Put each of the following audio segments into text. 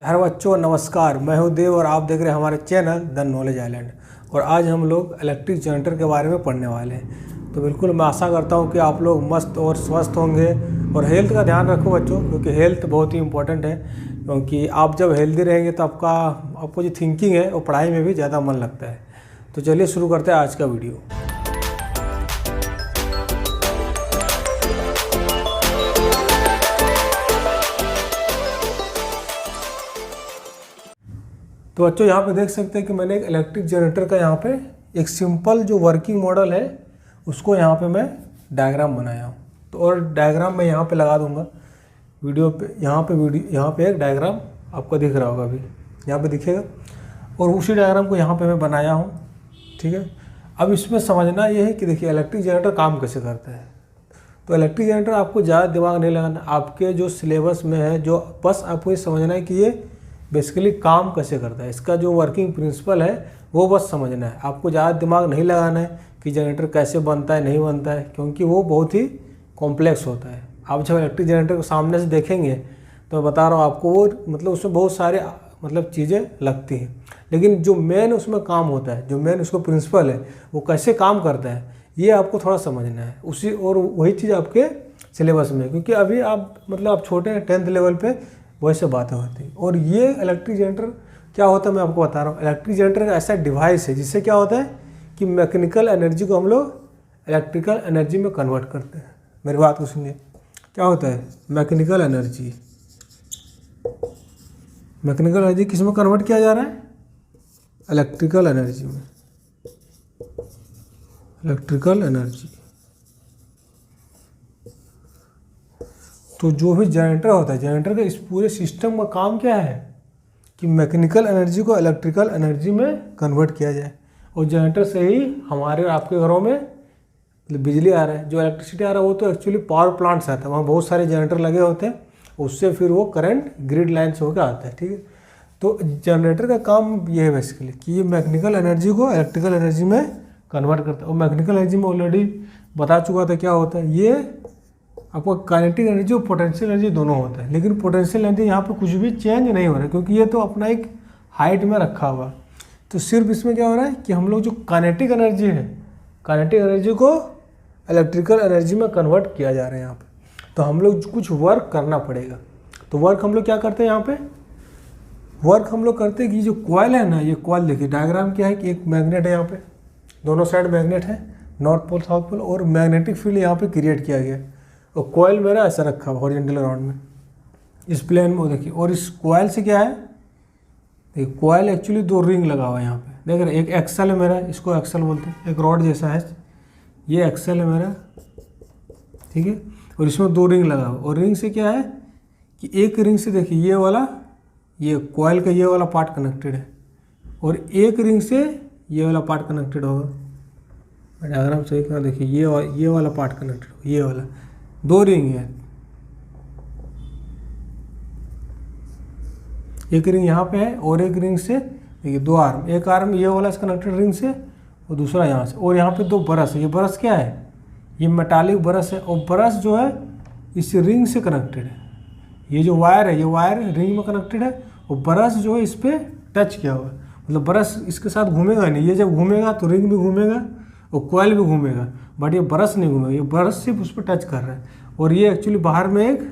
हर बच्चों नमस्कार, मैं हूं देव और आप देख रहे हैं हमारे चैनल द नॉलेज आइलैंड। और आज हम लोग इलेक्ट्रिक जनरेटर के बारे में पढ़ने वाले हैं। तो बिल्कुल मैं आशा करता हूं कि आप लोग मस्त और स्वस्थ होंगे। और हेल्थ का ध्यान रखो बच्चों, क्योंकि हेल्थ बहुत ही इंपॉर्टेंट है। क्योंकि आप जब हेल्दी रहेंगे तो आपको जो थिंकिंग है वो पढ़ाई में भी ज़्यादा मन लगता है। तो चलिए शुरू करते हैं आज का वीडियो। तो बच्चों यहाँ पे देख सकते हैं कि मैंने एक इलेक्ट्रिक जनरेटर का यहाँ पे एक सिंपल जो वर्किंग मॉडल है उसको यहाँ पे मैं डायग्राम बनाया हूँ। तो और डायग्राम मैं यहाँ पे लगा दूँगा वीडियो पे। यहाँ पे एक डायग्राम आपको दिख रहा होगा, अभी यहाँ पे दिखेगा। और उसी डायग्राम को यहाँ पे मैं बनाया हूँ, ठीक है। अब इसमें समझना ये है कि देखिए इलेक्ट्रिक जनरेटर काम कैसे करता है। तो इलेक्ट्रिक जनरेटर आपको ज़्यादा दिमाग नहीं लगाना, आपके जो सिलेबस में है जो बस आपको ये समझना है कि ये बेसिकली काम कैसे करता है। इसका जो वर्किंग प्रिंसिपल है वो बस समझना है, आपको ज़्यादा दिमाग नहीं लगाना है कि जनरेटर कैसे बनता है नहीं बनता है, क्योंकि वो बहुत ही कॉम्प्लेक्स होता है। आप जब इलेक्ट्रिक जनरेटर को सामने से देखेंगे तो मैं बता रहा हूँ आपको, वो मतलब उसमें बहुत सारे चीज़ें लगती हैं, लेकिन जो मेन उसमें काम होता है, जो मेन उसका प्रिंसिपल है वो कैसे काम करता है ये आपको थोड़ा समझना है। उसी और वही चीज़ आपके सिलेबस में, क्योंकि अभी आप छोटे हैं 10th लेवल पे वैसे बातें होती हैं। और ये इलेक्ट्रिक जनरेटर क्या होता है मैं आपको बता रहा हूँ। इलेक्ट्रिक जनरेटर एक ऐसा डिवाइस है जिससे क्या होता है कि मैकेनिकल एनर्जी को हम लोग इलेक्ट्रिकल एनर्जी में कन्वर्ट करते हैं। मेरी बात को सुनिए, क्या होता है मैकेनिकल एनर्जी किस में कन्वर्ट किया जा रहा है? इलेक्ट्रिकल एनर्जी में। इलेक्ट्रिकल एनर्जी तो जो भी जनरेटर होता है, जनरेटर का इस पूरे सिस्टम का काम क्या है कि मैकेनिकल एनर्जी को इलेक्ट्रिकल एनर्जी में कन्वर्ट किया जाए। और जनरेटर से ही हमारे आपके घरों में बिजली आ रहा है, जो इलेक्ट्रिसिटी आ रहा है वो तो एक्चुअली पावर प्लांट से आता है, वहाँ बहुत सारे जनरेटर लगे होते हैं, उससे फिर वो करंट ग्रिड लाइन से होकर आता है, ठीक है। तो जनरेटर का काम ये है बेसिकली कि ये मैकेनिकल एनर्जी को इलेक्ट्रिकल एनर्जी में कन्वर्ट करता है। और मैकेनिकल एनर्जी में ऑलरेडी बता चुका था क्या होता है। ये आपको काइनेटिक एनर्जी और पोटेंशियल एनर्जी दोनों होता है, लेकिन पोटेंशियल एनर्जी यहाँ पे कुछ भी चेंज नहीं हो रहा है, क्योंकि ये तो अपना एक हाइट में रखा हुआ। तो सिर्फ इसमें क्या हो रहा है कि हम लोग जो काइनेटिक एनर्जी है, काइनेटिक एनर्जी को इलेक्ट्रिकल एनर्जी में कन्वर्ट किया जा रहा है यहाँ पे। तो हम लोग कुछ वर्क करना पड़ेगा। तो वर्क हम लोग क्या करते हैं यहाँ पे? वर्क हम लोग करते हैं कि जो कॉइल है ना, ये कॉइल देखिए डायग्राम क्या है कि एक मैग्नेट है यहाँ पे, दोनों साइड मैग्नेट है, नॉर्थ पोल साउथ पोल, और मैग्नेटिक फील्ड यहाँ पे क्रिएट किया गया। और कॉइल मेरा ऐसा रखा हुआ हॉरिजॉन्टल राउंड में इस प्लेन में देखिए। और इस कॉइल से क्या है, देखिए कॉइल एक्चुअली दो रिंग लगा हुआ है यहाँ पे, देख रहे, एक एक्सल है मेरा, इसको एक्सल बोलते हैं, एक रॉड जैसा है, ये एक्सल है मेरा, ठीक है। और इसमें दो रिंग लगा हुआ, और रिंग से क्या है कि एक रिंग से देखिए ये कॉइल का ये वाला पार्ट कनेक्टेड है, और एक रिंग से ये वाला पार्ट कनेक्टेड होगा। डायग्राम सही करा, देखिए ये वाला पार्ट कनेक्टेड होगा, ये वाला, दो रिंग है, एक रिंग यहाँ पे है और एक रिंग से देखिए दो आर्म, एक आर्म ये वाला कनेक्टेड रिंग से और दूसरा यहाँ से। और यहाँ पे दो ब्रश है, ये ब्रश क्या है, ये मेटालिक ब्रश है, और ब्रश जो है इस रिंग से कनेक्टेड है। ये जो वायर है, ये वायर रिंग में कनेक्टेड है, और ब्रश जो है इस पर टच किया हुआ है, मतलब ब्रश इसके साथ घूमेगा नहीं। ये जब घूमेगा तो रिंग भी घूमेगा और कॉइल भी घूमेगा, बट ये ब्रश नहीं घूमेगा, ये ब्रश सिर्फ उस पर टच कर रहा है। और ये एक्चुअली बाहर में एक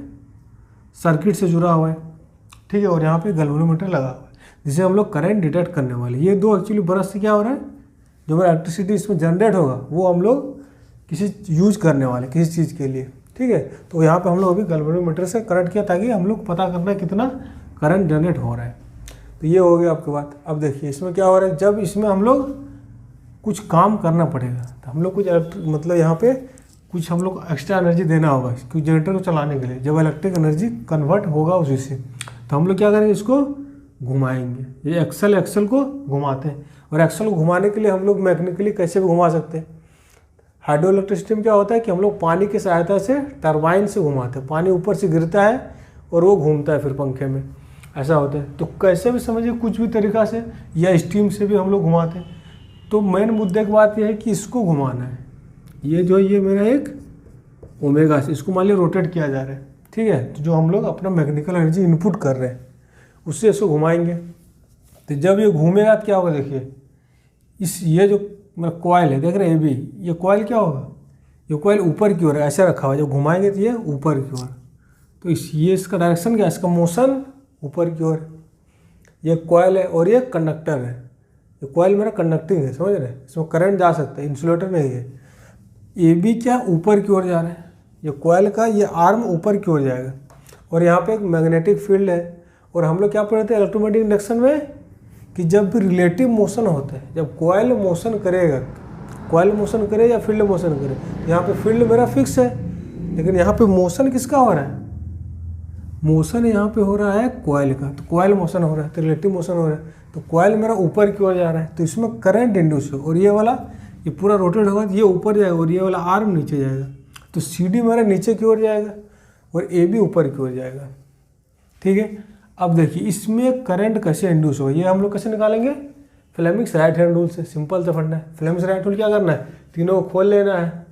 सर्किट से जुड़ा हुआ है, ठीक है। और यहाँ पे गैल्वेनोमीटर लगा हुआ है जिसे हम लोग करंट डिटेक्ट करने वाले। ये दो एक्चुअली ब्रश से क्या हो रहा है, जो हमारा इलेक्ट्रिसिटी इसमें जनरेट होगा वो हम लोग किसी यूज करने वाले किसी चीज़ के लिए, ठीक है। तो यहाँ पे हम लोग अभी गैल्वेनोमीटर से करंट किया ताकि हम लोग पता करना है कितना करंट जनरेट हो रहा है। तो ये हो गया आपके बात। अब देखिए इसमें क्या हो रहा है, जब इसमें हम लोग कुछ काम करना पड़ेगा तो हम लोग कुछ यहाँ पे कुछ हम लोग एक्स्ट्रा एनर्जी देना होगा क्योंकि जनरेटर को चलाने के लिए। जब इलेक्ट्रिक एनर्जी कन्वर्ट होगा उसी से, तो हम लोग क्या करेंगे, इसको घुमाएंगे। ये एक्सल को घुमाते हैं, और एक्सल को घुमाने के लिए हम लोग मैकेनिकली कैसे भी घुमा सकते हैं। हाइड्रो इलेक्ट्रिसिटी में क्या होता है कि हम लोग पानी की सहायता से टरबाइन से घुमाते हैं, पानी ऊपर से गिरता है और वो घूमता है फिर पंखे में, ऐसा होता है। तो कैसे भी समझिए, कुछ भी तरीका से, या स्टीम से भी हम लोग घुमाते हैं। तो मेन मुद्दे की बात यह है कि इसको घुमाना है। ये मेरा एक ओमेगा से इसको मान लिया रोटेट किया जा रहा है, ठीक है। तो जो हम लोग अपना मैकेनिकल एनर्जी इनपुट कर रहे हैं उससे इसको घुमाएंगे। तो जब ये घूमेगा तो क्या होगा, देखिए ये जो मेरा कॉइल है देख रहे हैं ये भी, ये कॉइल क्या होगा, ये कॉइल ऊपर की ओर है, ऐसे रखा हुआ है, जब घुमाएंगे तो ये ऊपर की ओर। तो ये इसका डायरेक्शन क्या है, इसका मोशन ऊपर की ओर। ये कॉइल है और ये कंडक्टर है। ये कॉइल मेरा कंडक्टिंग है, समझ रहे हैं, इसमें करंट जा सकता है, इंसुलेटर नहीं है। ये भी क्या ऊपर की ओर जा रहा है, ये कॉइल का ये आर्म ऊपर की ओर जाएगा। और यहाँ पे एक मैग्नेटिक फील्ड है। और हम लोग क्या पढ़े थे इलेक्ट्रोमैग्नेटिक इंडक्शन में कि जब भी रिलेटिव मोशन होता है, जब कॉइल मोशन करेगा, कॉइल मोशन करे या फील्ड मोशन करे, यहाँ पे फील्ड मेरा फिक्स है, लेकिन यहाँ पे मोशन किसका हो रहा है, मोशन यहाँ पे हो रहा है कॉइल का। तो कॉइल मोशन हो रहा है तो रिलेटिव मोशन हो रहा है, तो कॉइल मेरा ऊपर की ओर जा रहा है, तो इसमें करंट इंड्यूस हो। और ये वाला ये पूरा रोटेट होगा तो ये ऊपर जाएगा और ये वाला आर्म नीचे जाएगा। तो CD मेरा नीचे की ओर जाएगा और AB ऊपर की ओर जाएगा। ठीक है, अब देखिए इसमें करंट कैसे इंड्यूस होगा, ये हम लोग कैसे निकालेंगे, फ्लेमिंग्स राइट हैंड रूल से। सिंपल से फंडा है। फ्लेमिंग्स राइट रूल क्या करना है, तीनों को खोल लेना है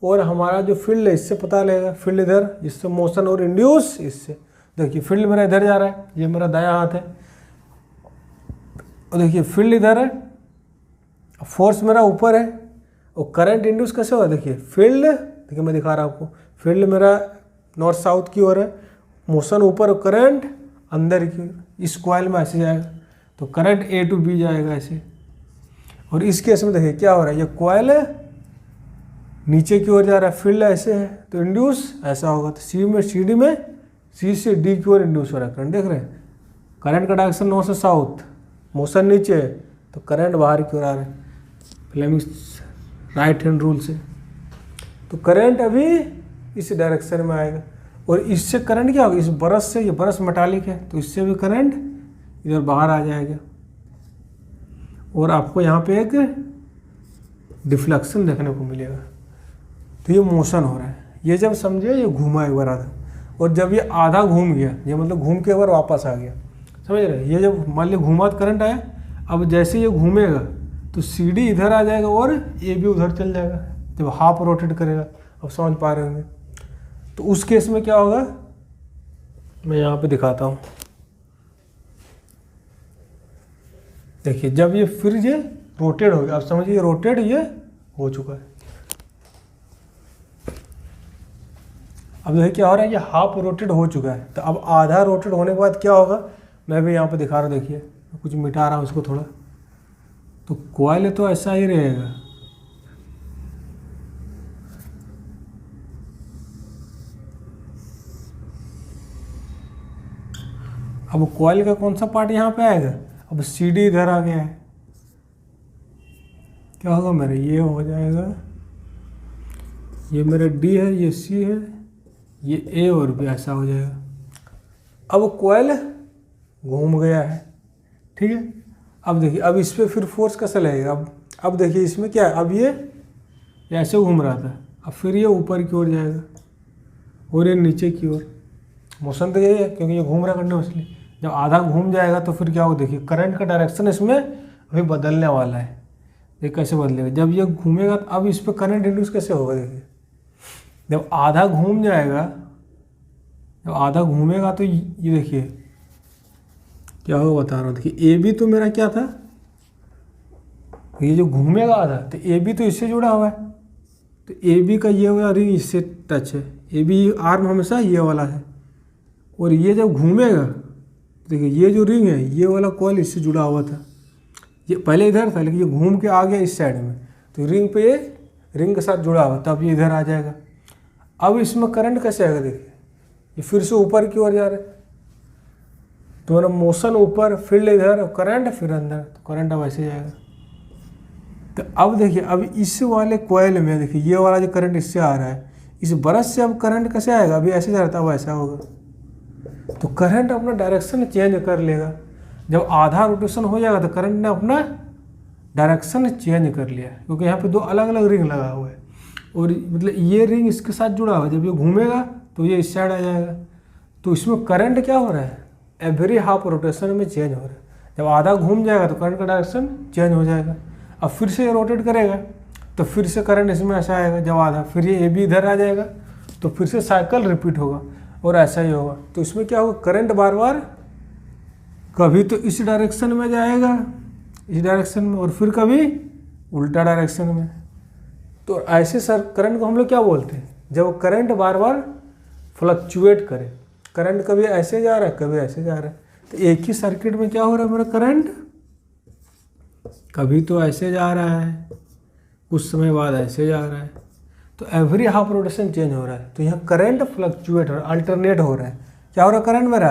और हमारा जो फील्ड है इससे पता लगेगा, फील्ड इधर, जिससे मोशन और इंड्यूस इससे। देखिए फील्ड मेरा इधर जा रहा है, ये मेरा दायां हाथ है, और देखिए फील्ड इधर है, फोर्स मेरा ऊपर है, और करंट इंड्यूस कैसे होगा, देखिए फील्ड, देखिए मैं दिखा रहा हूँ आपको, फील्ड मेरा नॉर्थ साउथ की ओर है, मोशन ऊपर और करंट अंदर की ओर। इस कॉइल में ऐसे जाएगा तो करंट A to B जाएगा ऐसे। और इस केस में देखिए क्या हो रहा है, ये कॉइल है नीचे की ओर जा रहा है, फील्ड ऐसे है, तो इंड्यूस ऐसा होगा। तो CD में C से D की ओर इंड्यूस हो रहा है करंट। देख रहे हैं करंट का डायरेक्शन नॉर्थ से साउथ, मोशन नीचे है तो करंट बाहर की ओर आ रहा है, फ्लेमिंग्स राइट हैंड रूल से। तो करंट अभी इस डायरेक्शन में आएगा और इससे करंट क्या होगा, इस ब्रश से, ये ब्रश मेटालिक है तो इससे भी करंट इधर बाहर आ जाएगा। और आपको यहाँ पे एक डिफ्लेक्शन देखने को मिलेगा। तो ये मोशन हो रहा है, ये जब समझे ये घूमा एक बार आधा, और जब ये आधा घूम गया, ये मतलब घूम के एक बार वापस आ गया, समझ रहे, ये जब मान लिया घूमा तो करंट आया, अब जैसे ये घूमेगा तो CD इधर आ जाएगा और AB उधर चल जाएगा, जब हाफ रोटेट करेगा। अब समझ पा रहे होंगे। तो उस केस में क्या होगा, मैं यहाँ पे दिखाता हूँ। देखिए जब ये फिर ये रोटेट हो गया, अब समझिए रोटेट ये हो चुका है। अब देखिए क्या हो रहा है, ये हाफ रोटेट हो चुका है। तो अब आधा रोटेट होने के बाद क्या होगा, मैं भी यहाँ पे दिखा रहा हूँ, देखिए कुछ मिटा रहा हूँ इसको थोड़ा। तो कॉइल तो ऐसा ही रहेगा, अब कॉइल का कौन सा पार्ट यहाँ पे आएगा, अब CD इधर आ गया है, क्या होगा मेरा, ये हो जाएगा, ये मेरा D है, ये C है, ये A और B, ऐसा हो जाएगा। अब कॉइल घूम गया है, ठीक है। अब देखिए अब इस पर फिर फोर्स कैसे लगेगा, अब देखिए इसमें क्या है, अब ये ऐसे घूम रहा था, अब फिर ये ऊपर की ओर जाएगा और ये नीचे की ओर। मोशन तो यही है क्योंकि ये घूम रहा है कंटिन्यूसली। जब आधा घूम जाएगा तो फिर क्या होगा, देखिए करंट का डायरेक्शन इसमें अभी बदलने वाला है। ये कैसे बदलेगा, जब ये घूमेगा तो अब इस पर करंट इंड्यूस कैसे होगा, देखिए जब आधा घूम जाएगा, जब आधा घूमेगा तो ये देखिए क्या होगा बता रहा हूँ। देखिए AB तो मेरा क्या था, ये जो घूमेगा आधा, तो AB तो इससे जुड़ा हुआ है, तो AB का ये वाला रिंग इससे टच है, AB आर्म हमेशा ये वाला है। और ये जब घूमेगा देखिए ये जो रिंग है, ये वाला कॉइल इससे जुड़ा हुआ था, ये पहले इधर था लेकिन ये घूम के आ गया इस साइड में, तो रिंग पे ये रिंग के साथ जुड़ा हुआ, तब ये इधर आ जाएगा। अब इसमें करंट कैसे आएगा, देखिए ये फिर से ऊपर की ओर जा रहा है, तो मेरा मोशन ऊपर, फील्ड इधर, करंट फिर अंदर, तो करंट अब ऐसे जाएगा। तो अब देखिए अब इस वाले कॉइल में देखिए ये वाला जो करंट इससे आ रहा है, इस ब्रश से अब करंट कैसे आएगा, अभी ऐसे जा रहा था अब ऐसा होगा। तो करंट अपना डायरेक्शन चेंज कर लेगा। जब आधा रोटेशन हो जाएगा तो करंट ने अपना डायरेक्शन चेंज कर लिया, क्योंकि यहाँ पे दो अलग अलग रिंग लगा हुआ है और मतलब ये रिंग इसके साथ जुड़ा हुआ है। जब ये घूमेगा तो ये इस साइड आ जाएगा, तो इसमें करंट क्या हो रहा है, एवरी हाफ रोटेशन में चेंज हो रहा है। जब आधा घूम जाएगा तो करंट का डायरेक्शन चेंज हो जाएगा। अब फिर से ये रोटेट करेगा तो फिर से करंट इसमें ऐसा आएगा, जब आधा, फिर ये AB इधर आ जाएगा, तो फिर से साइकिल रिपीट होगा और ऐसा ही होगा। तो इसमें क्या होगा, करंट बार बार कभी तो इस डायरेक्शन में जाएगा, इस डायरेक्शन में, और फिर कभी उल्टा डायरेक्शन में। तो ऐसे सर करंट को हम लोग क्या बोलते हैं, जब करंट बार बार फ्लक्चुएट करे, करंट कभी ऐसे जा रहा है कभी ऐसे जा रहा है। तो एक ही सर्किट में क्या हो रहा है मेरा करंट, कभी तो ऐसे जा रहा है, कुछ समय बाद ऐसे जा रहा है, तो एवरी हाफ रोटेशन चेंज हो रहा है। तो यहाँ करंट फ्लक्चुएट हो रहा है, अल्टरनेट हो रहा है। क्या हो रहा है करंट मेरा,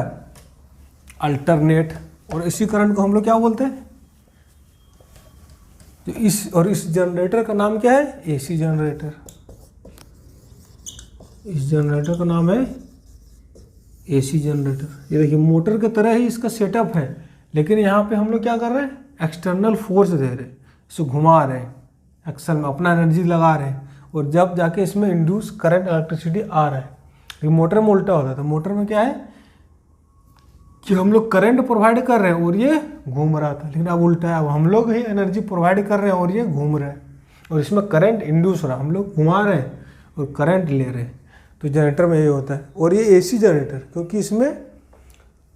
अल्टरनेट। और इसी करंट को हम लोग क्या बोलते हैं, तो इस जनरेटर का नाम क्या है, एसी जनरेटर। इस जनरेटर का नाम है एसी जनरेटर। ये देखिए मोटर की तरह ही इसका सेटअप है, लेकिन यहाँ पे हम लोग क्या कर रहे हैं, एक्सटर्नल फोर्स दे रहे हैं, इसे घुमा रहे हैं, एक्सल में अपना एनर्जी लगा रहे हैं, और जब जाके इसमें इंड्यूस करंट इलेक्ट्रिसिटी आ रहा है। लेकिन मोटर में उल्टा होता है, तो मोटर में क्या है कि हम लोग करंट प्रोवाइड कर रहे हैं और ये घूम रहा था, लेकिन अब उल्टा है, अब हम लोग ही एनर्जी प्रोवाइड कर रहे हैं और ये घूम रहा है, और इसमें करंट इंड्यूस हो रहा है, हम लोग घुमा रहे हैं और करंट ले रहे हैं। तो जनरेटर में ये होता है। और ये एसी जनरेटर, क्योंकि इसमें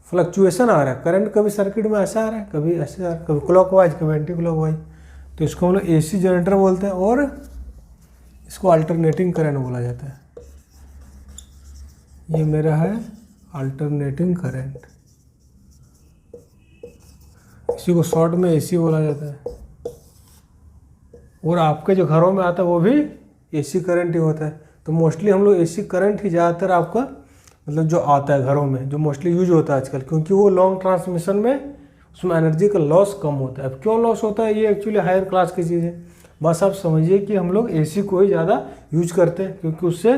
फ्लक्चुएशन आ रहा है, करंट कभी सर्किट में ऐसा आ रहा है कभी ऐसे आ रहा है, कभी क्लॉकवाइज कभी एंटी क्लॉकवाइज, तो इसको हम लोग एसी जनरेटर बोलते हैं, और इसको अल्टरनेटिंग करंट बोला जाता है। ये मेरा है अल्टरनेटिंग करंट, इसी को शॉर्ट में एसी बोला जाता है। और आपके जो घरों में आता है वो भी एसी करंट ही होता है। तो मोस्टली हम लोग एसी करंट ही ज़्यादातर आपका मतलब जो आता है घरों में, जो मोस्टली यूज होता है आजकल, क्योंकि वो लॉन्ग ट्रांसमिशन में उसमें एनर्जी का लॉस कम होता है। अब क्यों लॉस होता है, ये एक्चुअली हायर क्लास की चीज़ है। बस आप समझिए कि हम लोग एसी को ही ज़्यादा यूज करते हैं, क्योंकि उससे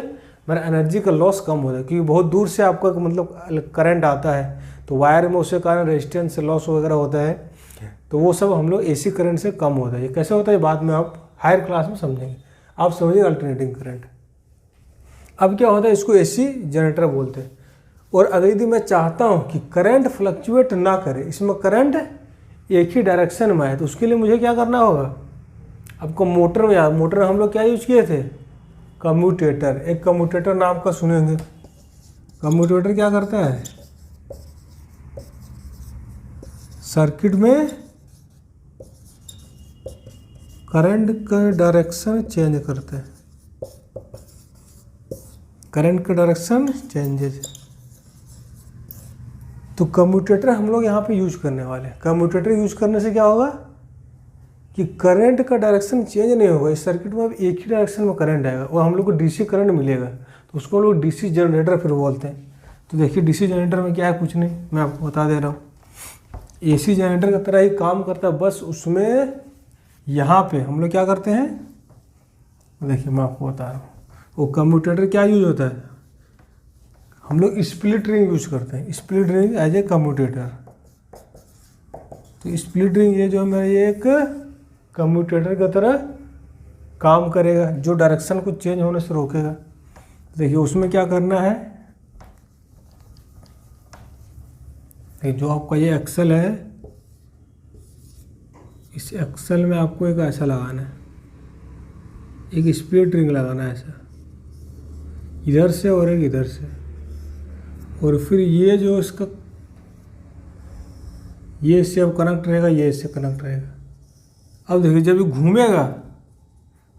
मेरा एनर्जी का लॉस कम होता है, क्योंकि बहुत दूर से आपका मतलब करंट आता है, तो वायर में उसके कारण रेजिस्टेंस से लॉस वगैरह होता है, तो वो सब हम लोग एसी करंट से कम होता है। ये कैसे होता है बाद में आप हायर क्लास में समझेंगे। आप समझिए अल्टरनेटिंग करंट। अब क्या होता है, इसको एसी जनरेटर बोलते हैं। और अगर यदि मैं चाहता हूँ कि करंट फ्लक्चुएट ना करे, इसमें करंट एक ही डायरेक्शन में है, तो उसके लिए मुझे क्या करना होगा, आपको मोटर में मोटर हम लोग क्या यूज किए थे, कम्यूटेटर। एक कम्यूटेटर नाम का सुनेंगे। कम्यूटेटर क्या करता है, सर्किट में करंट का डायरेक्शन चेंज करता है, करंट का डायरेक्शन चेंजेज। तो कम्यूटेटर हम लोग यहाँ पे यूज करने वाले हैं। कम्यूटेटर यूज करने से क्या होगा कि करंट का डायरेक्शन चेंज नहीं होगा, इस सर्किट में अब एक ही डायरेक्शन में करंट आएगा और हम लोग को डीसी करंट मिलेगा, तो उसको हम लोग डीसी जनरेटर फिर बोलते हैं। तो देखिए डीसी जनरेटर में क्या है, कुछ नहीं, मैं आपको बता दे रहा हूँ। एसी जनरेटर की तरह ही काम करता है, बस उसमें यहाँ पे हम लोग क्या करते हैं, देखिए मैं आपको बता रहा हूँ। वो कम्यूटेटर क्या यूज होता है, हम लोग स्प्लिट रिंग यूज करते हैं, split ring as a commutator. तो स्प्लिट रिंग ये जो है मेरा ये एक कम्यूटेटर की तरह काम करेगा, जो डायरेक्शन को चेंज होने से रोकेगा। देखिए उसमें क्या करना है, जो आपका ये एक्सल है, इस एक्सल में आपको एक ऐसा लगाना है, एक स्प्लिट रिंग लगाना है ऐसा, इधर से और एक इधर से, और फिर ये जो इसका ये इससे अब कनेक्ट रहेगा, ये इससे कनेक्ट रहेगा। अब देखिए जब ये घूमेगा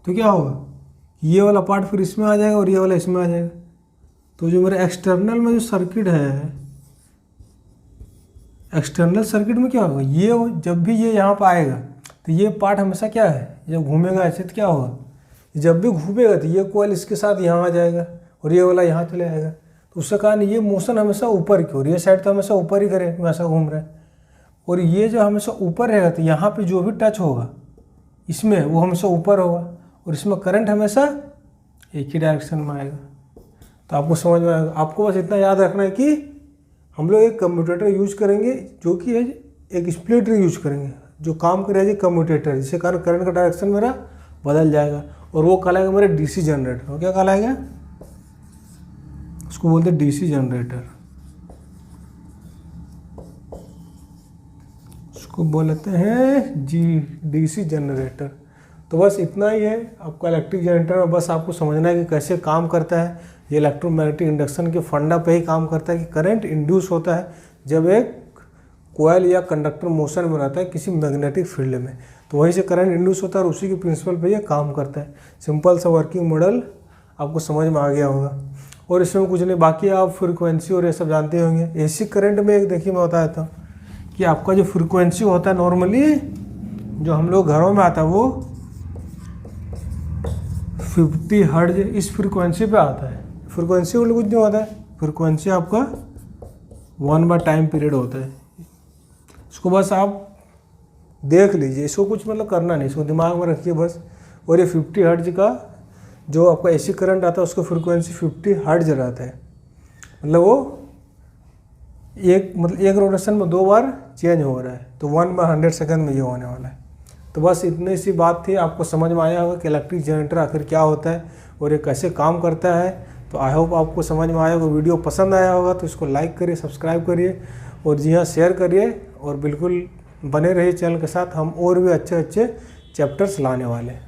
तो क्या होगा, ये वाला पार्ट फिर इसमें आ जाएगा और ये वाला इसमें आ जाएगा। तो जो मेरा एक्सटर्नल में जो सर्किट है, एक्सटर्नल सर्किट में क्या होगा, ये जब भी ये यहाँ पर आएगा तो ये पार्ट हमेशा क्या है, जब घूमेगा ऐसे तो क्या होगा, जब भी घूमेगा तो ये कॉइल इसके साथ यहाँ आ जाएगा और ये वाला यहाँ चले आएगा। तो उसके कारण ये मोशन हमेशा ऊपर की ओर, ये साइड तो हमेशा ऊपर ही करे, वैसा घूम रहा है, और ये जो हमेशा ऊपर रहेगा तो यहाँ पे जो भी टच होगा इसमें वो हमेशा ऊपर होगा, और इसमें करंट हमेशा एक ही डायरेक्शन में आएगा। तो आपको समझ में आएगा। आपको बस इतना याद रखना है कि हम लोग एक कम्यूटेटर यूज करेंगे जो कि है एक स्प्लिट रिंग यूज करेंगे, जो काम करेगा कम्यूटेटर, जिसके कारण करंट का डायरेक्शन मेरा बदल जाएगा, और वो कहलाएगा मेरा डीसी जनरेटर। वो क्या कहलाएगा, उसको बोलते हैं डीसी जनरेटर, उसको बोलते हैं डीसी जनरेटर। तो बस इतना ही है आपका इलेक्ट्रिक जनरेटर में। बस आपको समझना है कि कैसे काम करता है। ये इलेक्ट्रोमैग्नेटिक इंडक्शन के फंडा पे ही काम करता है कि करंट इंड्यूस होता है जब एक कोयल या कंडक्टर मोशन में रहता है किसी मैग्नेटिक फील्ड में, तो वहीं से करंट इंड्यूस होता है और उसी के प्रिंसिपल पे ये काम करता है। सिंपल सा वर्किंग मॉडल आपको समझ में आ गया होगा। और इसमें कुछ नहीं, बाकी आप फ्रीक्वेंसी और ये सब जानते होंगे। एसी करंट में एक देखिए मैं बता देता हूँ कि आपका जो फ्रीक्वेंसी होता है नॉर्मली जो हम लोग घरों में आता है वो 50 हर्ट्ज इस फ्रीक्वेंसी पे आता है। फ्रीक्वेंसी कुछ नहीं होता है, फ्रीक्वेंसी आपका 1 टाइम पीरियड होता है। इसको बस आप देख लीजिए, इसको कुछ मतलब करना नहीं, इसको दिमाग में रखिए बस। और ये 50 हर्ट्ज का जो आपका एसी करंट आता है उसका फ्रीक्वेंसी 50 हर्ट्ज रहता है। मतलब वो एक रोटेशन में 2 बार चेंज हो रहा है, तो 1/100 सेकंड में ये होने वाला है। तो बस इतनी सी बात थी, आपको समझ में आया होगा कि इलेक्ट्रिक जनरेटर आखिर क्या होता है और ये कैसे काम करता है। तो आई होप आपको समझ में आया होगा, वीडियो पसंद आया होगा तो इसको लाइक करिए, सब्सक्राइब करिए और जी हाँ शेयर करिए, और बिल्कुल बने रहिए चैनल के साथ। हम और भी अच्छे अच्छे चैप्टर्स लाने वाले हैं।